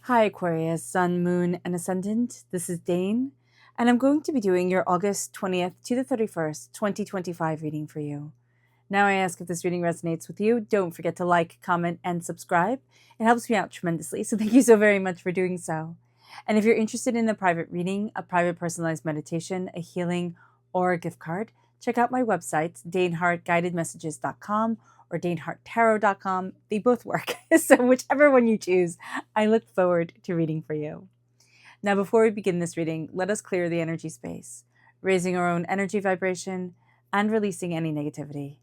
Hi Aquarius, Sun, Moon, and Ascendant. This is Dane, and I'm going to be doing your August 20th to the 31st, 2025 reading for you. Now I ask if this reading resonates with you, don't forget to like, comment, and subscribe. It helps me out tremendously, so thank you so very much for doing so. And if you're interested in a private reading, a private personalized meditation, a healing, or a gift card, check out my websites, danehartguidedmessages.com or daneharttarot.com. They both work, so whichever one you choose, I look forward to reading for you. Now, before we begin this reading, let us clear the energy space, raising our own energy vibration and releasing any negativity.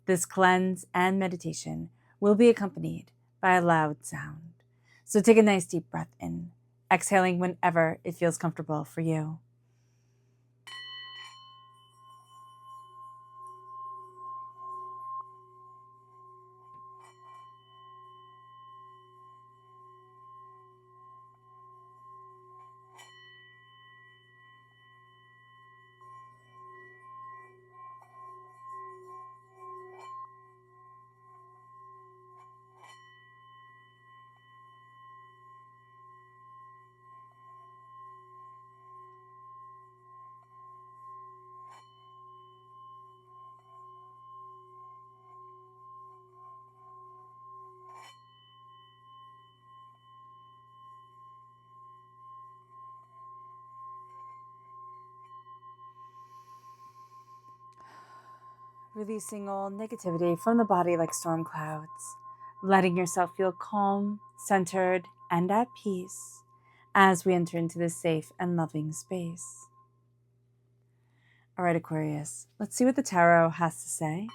This cleanse and meditation will be accompanied by a loud sound. So take a nice deep breath in, exhaling whenever it feels comfortable for you. Releasing all negativity from the body like storm clouds, letting yourself feel calm, centered, and at peace as we enter into this safe and loving space. All right, Aquarius, let's see what the tarot has to say.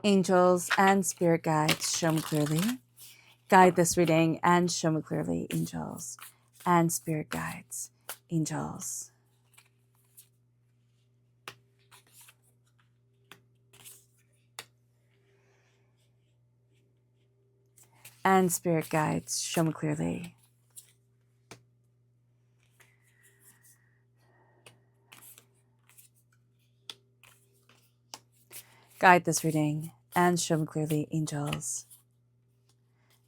Angels and spirit guides, show me clearly. Guide this reading and show me clearly, angels and spirit guides, angels. And spirit guides, show me clearly. Guide this reading and show me clearly, angels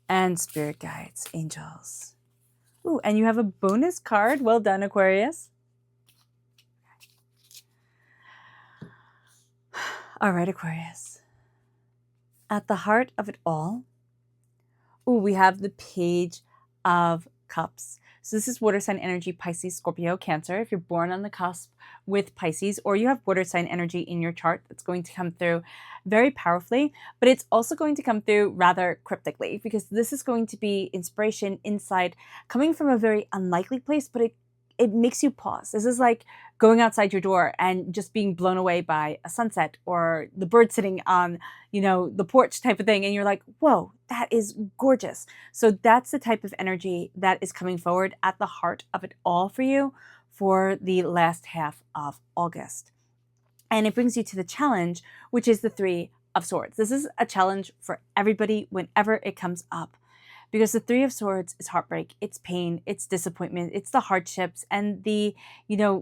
and spirit guides, angels. Ooh, and you have a bonus card. Well done, Aquarius. All right, Aquarius. At the heart of it all, we have the Page of Cups. So this is water sign energy, Pisces, Scorpio, Cancer. If you're born on the cusp with Pisces, or you have water sign energy in your chart, that's going to come through very powerfully, but it's also going to come through rather cryptically, because this is going to be inspiration, insight, coming from a very unlikely place, but it makes you pause. This is like going outside your door and just being blown away by a sunset or the bird sitting on, the porch type of thing. And you're like, whoa, that is gorgeous. So that's the type of energy that is coming forward at the heart of it all for you for the last half of August. And it brings you to the challenge, which is the Three of Swords. This is a challenge for everybody whenever it comes up. Because the Three of Swords is heartbreak, it's pain, it's disappointment, it's the hardships and the,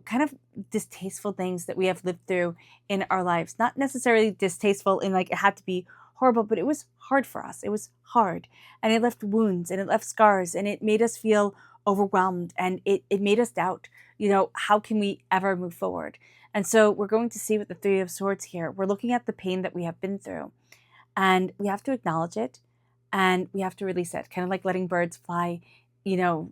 kind of distasteful things that we have lived through in our lives. Not necessarily distasteful in like it had to be horrible, but it was hard for us. It was hard. And it left wounds and it left scars and it made us feel overwhelmed and it made us doubt, how can we ever move forward? And so we're going to see with the Three of Swords here, we're looking at the pain that we have been through and we have to acknowledge it. And we have to release it, kind of like letting birds fly, into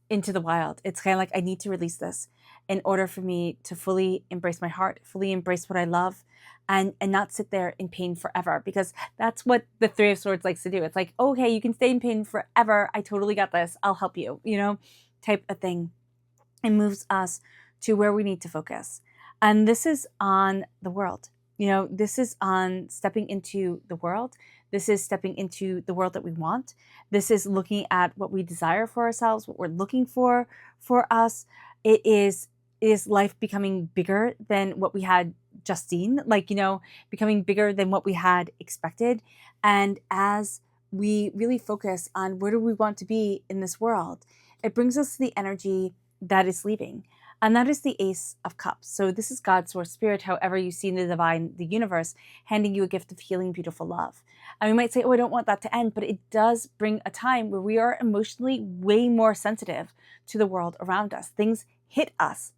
the wild. It's kind of like, I need to release this in order for me to fully embrace my heart, fully embrace what I love, and not sit there in pain forever. Because that's what the Three of Swords likes to do. It's like, okay, you can stay in pain forever. I totally got this. I'll help you, type of thing. It moves us to where we need to focus. And this is on the world. This is on stepping into the world. This is stepping into the world that we want. This is looking at what we desire for ourselves, what we're looking for us. It is life becoming bigger than what we had just seen, becoming bigger than what we had expected. And as we really focus on where do we want to be in this world, it brings us the energy that is leaving. And that is the Ace of Cups. So this is God's source spirit, however you see in the divine, the universe, handing you a gift of healing, beautiful love. And we might say, oh, I don't want that to end, but it does bring a time where we are emotionally way more sensitive to the world around us. Things hit us,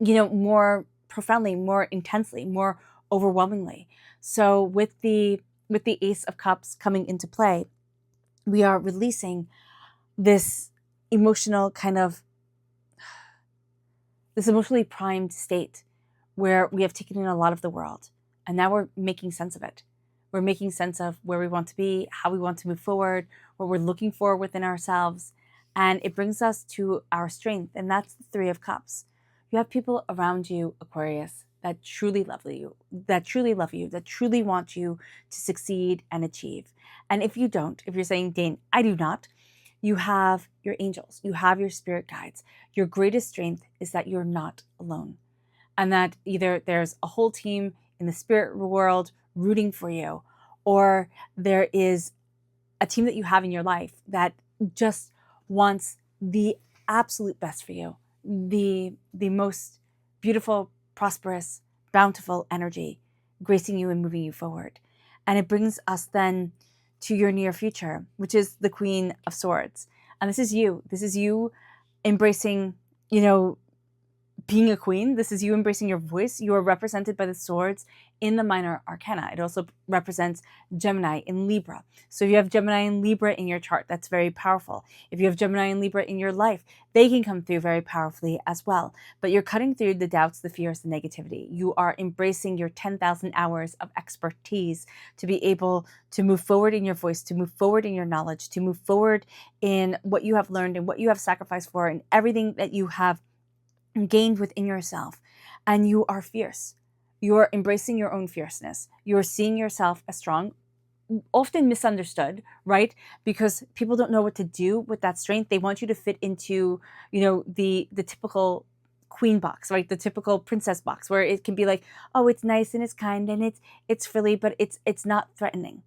more profoundly, more intensely, more overwhelmingly. So with the Ace of Cups coming into play, we are releasing this emotional kind of this emotionally primed state where we have taken in a lot of the world and now we're making sense of it. We're making sense of where we want to be, how we want to move forward, what we're looking for within ourselves. And it brings us to our strength. And that's the Three of Cups. You have people around you, Aquarius, that truly love you, that truly want you to succeed and achieve. And if you don't, if you're saying, Dane, I do not, you have your angels, you have your spirit guides. Your greatest strength is that you're not alone. And that either there's a whole team in the spirit world rooting for you, or there is a team that you have in your life that just wants the absolute best for you, the most beautiful, prosperous, bountiful energy gracing you and moving you forward. And it brings us then to your near future, which is the Queen of Swords. And this is you. This is you embracing, being a queen. This is you embracing your voice. You are represented by the swords in the minor arcana. It also represents Gemini in Libra. So if you have Gemini and Libra in your chart, that's very powerful. If you have Gemini and Libra in your life, they can come through very powerfully as well. But you're cutting through the doubts, the fears, the negativity. You are embracing your 10,000 hours of expertise to be able to move forward in your voice, to move forward in your knowledge, to move forward in what you have learned and what you have sacrificed for and everything that you have gained within yourself. And you are fierce. You are embracing your own fierceness. You are seeing yourself as strong, often misunderstood, right? Because people don't know what to do with that strength. They want you to fit into, the typical queen box, right? The typical princess box where it can be like, oh, it's nice and it's kind and it's frilly, but it's not threatening.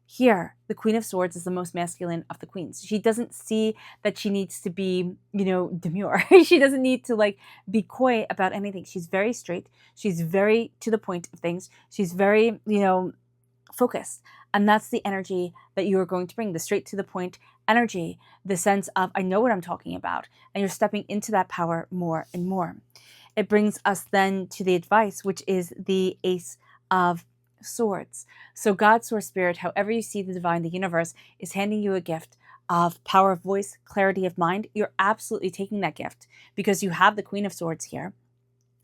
Here, the Queen of Swords is the most masculine of the queens. She doesn't see that she needs to be, demure. She doesn't need to be coy about anything. She's very straight. She's very to the point of things. She's very, focused. And that's the energy that you are going to bring, the straight to the point energy, the sense of, I know what I'm talking about. And you're stepping into that power more and more. It brings us then to the advice, which is the Ace of Swords. So God's source spirit, however you see the divine, the universe, is handing you a gift of power of voice, clarity of mind. You're absolutely taking that gift because you have the Queen of Swords here.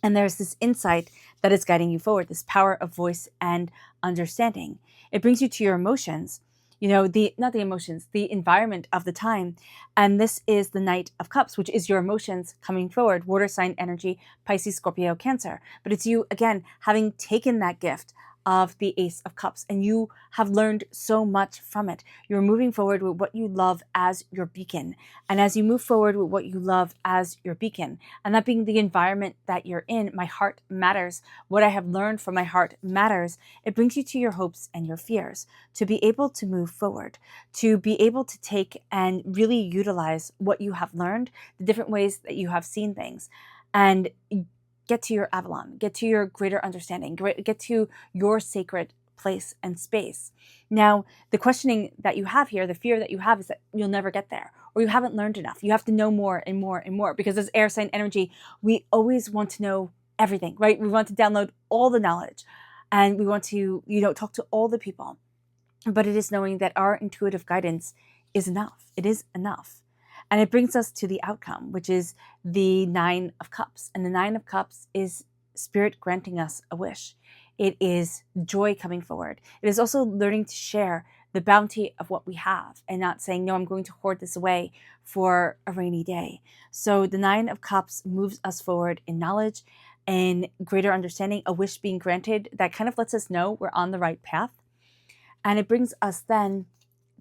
And there's this insight that is guiding you forward, this power of voice and understanding. It brings you to your emotions, not the emotions, the environment of the time. And this is the Knight of Cups, which is your emotions coming forward, water sign energy, Pisces, Scorpio, Cancer. But it's you, again, having taken that gift of the Ace of Cups, and you have learned so much from it. You're moving forward with what you love as your beacon. And as you move forward with what you love as your beacon, and that being the environment that you're in, my heart matters. What I have learned from my heart matters. It brings you to your hopes and your fears to be able to move forward, to be able to take and really utilize what you have learned, the different ways that you have seen things, and get to your Avalon, get to your greater understanding, get to your sacred place and space. Now, the questioning that you have here, the fear that you have is that you'll never get there, or you haven't learned enough. You have to know more and more and more, because as air sign energy, we always want to know everything, right? We want to download all the knowledge, and we want to, talk to all the people. But it is knowing that our intuitive guidance is enough. It is enough. And it brings us to the outcome, which is the Nine of Cups. And the Nine of Cups is Spirit granting us a wish. It is joy coming forward. It is also learning to share the bounty of what we have and not saying, no, I'm going to hoard this away for a rainy day. So the Nine of Cups moves us forward in knowledge and greater understanding, a wish being granted that kind of lets us know we're on the right path. And it brings us then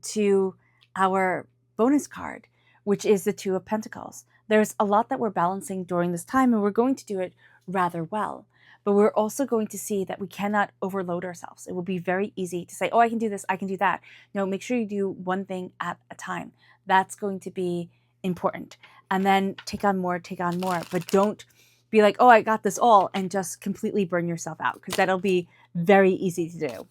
to our bonus card, which is the Two of Pentacles. There's a lot that we're balancing during this time, and we're going to do it rather well. But we're also going to see that we cannot overload ourselves. It will be very easy to say, oh, I can do this, I can do that. No, make sure you do one thing at a time. That's going to be important. And then take on more, but don't be like, oh, I got this all, and just completely burn yourself out, because that'll be very easy to do.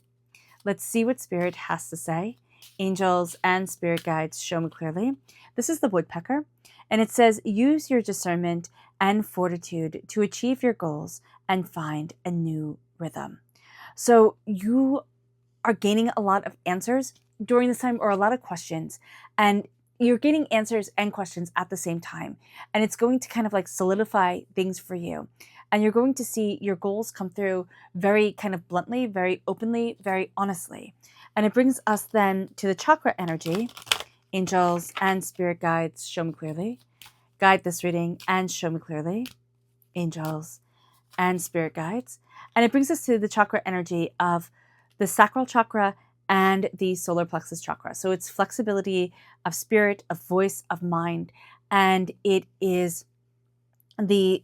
Let's see what Spirit has to say. Angels and spirit guides, show me clearly. This is the woodpecker, and it says, use your discernment and fortitude to achieve your goals and find a new rhythm. So you are gaining a lot of answers during this time, or a lot of questions, and you're getting answers and questions at the same time. And it's going to kind of like solidify things for you. And you're going to see your goals come through very kind of bluntly, very openly, very honestly. And it brings us then to the chakra energy. Angels and spirit guides, show me clearly. Guide this reading and show me clearly. Angels and spirit guides. And it brings us to the chakra energy of the sacral chakra and the solar plexus chakra. So it's flexibility of spirit, of voice, of mind, and it is the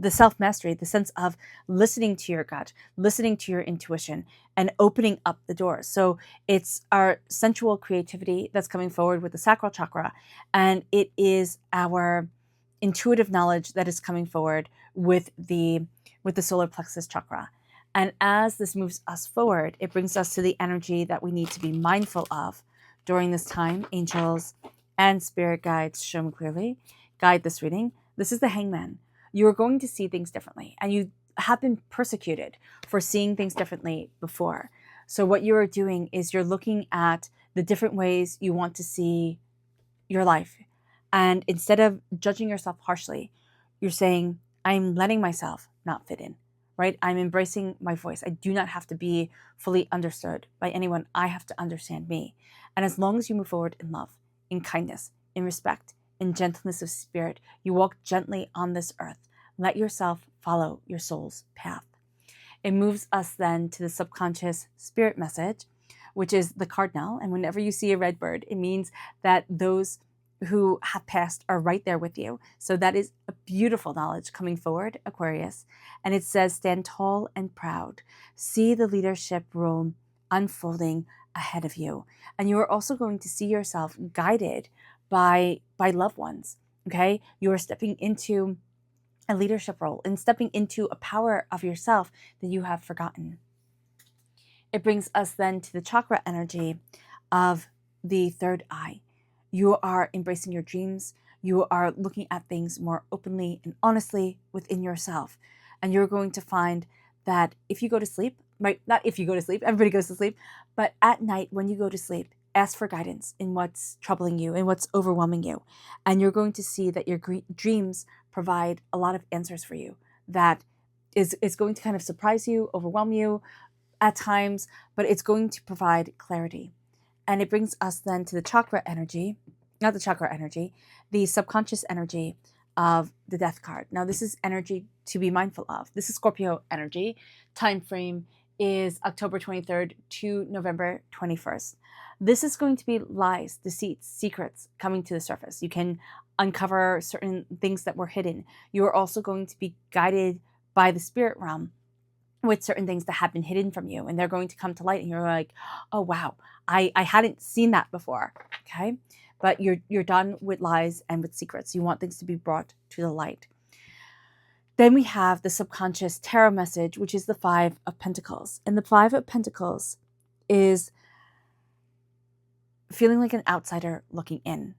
self-mastery, the sense of listening to your gut, listening to your intuition, and opening up the doors. So it's our sensual creativity that's coming forward with the sacral chakra, and it is our intuitive knowledge that is coming forward with the solar plexus chakra. And as this moves us forward, it brings us to the energy that we need to be mindful of during this time. Angels and spirit guides, show me clearly. Guide this reading. This is the Hangman. You are going to see things differently, and you have been persecuted for seeing things differently before. So what you are doing is you're looking at the different ways you want to see your life. And instead of judging yourself harshly, you're saying, I'm letting myself not fit in, right? I'm embracing my voice. I do not have to be fully understood by anyone. I have to understand me. And as long as you move forward in love, in kindness, in respect, in gentleness of spirit, you walk gently on this earth. Let yourself follow your soul's path. It moves us then to the subconscious spirit message, which is the cardinal. And whenever you see a red bird, it means that those who have passed are right there with you. So that is a beautiful knowledge coming forward, Aquarius. And it says, stand tall and proud. See the leadership role unfolding ahead of you. And you are also going to see yourself guided by loved ones, okay? You are stepping into a leadership role and stepping into a power of yourself that you have forgotten. It brings us then to the chakra energy of the third eye. You are embracing your dreams. You are looking at things more openly and honestly within yourself. And you're going to find that if you go to sleep, right? Not if you go to sleep, everybody goes to sleep, but at night when you go to sleep, ask for guidance in what's troubling you and what's overwhelming you. And you're going to see that your dreams provide a lot of answers for you that is going to kind of surprise you, overwhelm you at times, but it's going to provide clarity. And it brings us then to the chakra energy, not the chakra energy, the subconscious energy of the death card. Now, this is energy to be mindful of. This is Scorpio energy. Time frame is October 23rd to November 21st. This is going to be lies, deceits, secrets coming to the surface. You can uncover certain things that were hidden. You are also going to be guided by the spirit realm with certain things that have been hidden from you, and they're going to come to light, and you're like, oh wow, I hadn't seen that before. Okay, but you're done with lies and with secrets. You want things to be brought to the light. Then we have the subconscious tarot message, which is the Five of Pentacles. And the Five of Pentacles is feeling like an outsider looking in,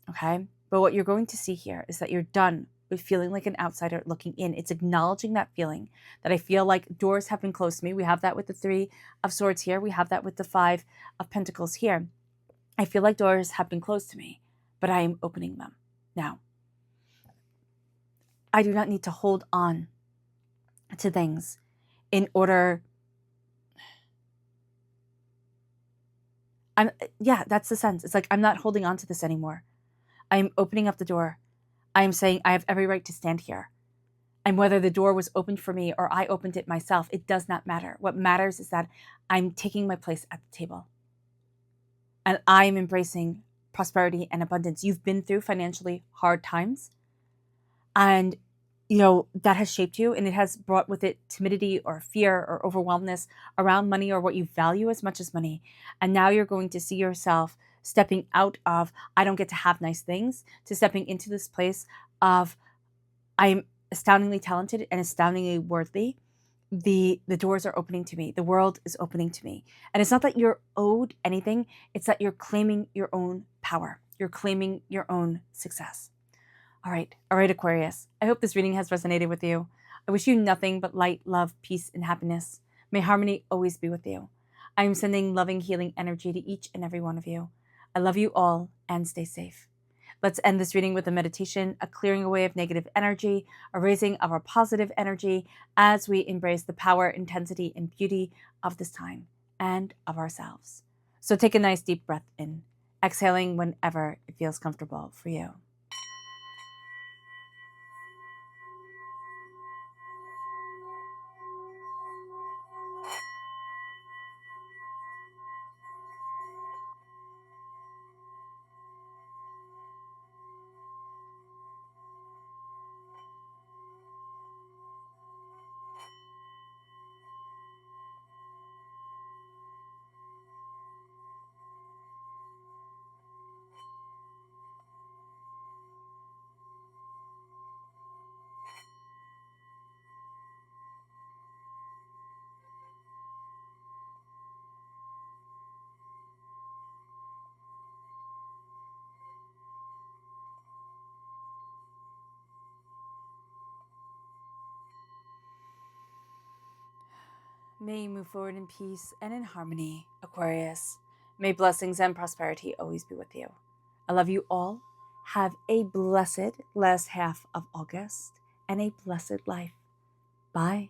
okay? But what you're going to see here is that you're done with feeling like an outsider looking in. It's acknowledging that feeling, that I feel like doors have been closed to me. We have that with the Three of Swords here. We have that with the Five of Pentacles here. I feel like doors have been closed to me, but I am opening them now. I do not need to hold on to things in order. Yeah, that's the sense. It's like, I'm not holding on to this anymore. I'm opening up the door. I am saying I have every right to stand here. And whether the door was opened for me or I opened it myself, it does not matter. What matters is that I'm taking my place at the table. And I'm embracing prosperity and abundance. You've been through financially hard times. And, you know, that has shaped you, and it has brought with it timidity or fear or overwhelmness around money or what you value as much as money. And now you're going to see yourself stepping out of, I don't get to have nice things, to stepping into this place of, I am astoundingly talented and astoundingly worthy. The doors are opening to me. The world is opening to me. And it's not that you're owed anything. It's that you're claiming your own power. You're claiming your own success. All right, Aquarius. I hope this reading has resonated with you. I wish you nothing but light, love, peace, and happiness. May harmony always be with you. I am sending loving, healing energy to each and every one of you. I love you all and stay safe. Let's end this reading with a meditation, a clearing away of negative energy, a raising of our positive energy as we embrace the power, intensity, and beauty of this time and of ourselves. So take a nice deep breath in, exhaling whenever it feels comfortable for you. May you move forward in peace and in harmony, Aquarius. May blessings and prosperity always be with you. I love you all. Have a blessed last half of August and a blessed life. Bye.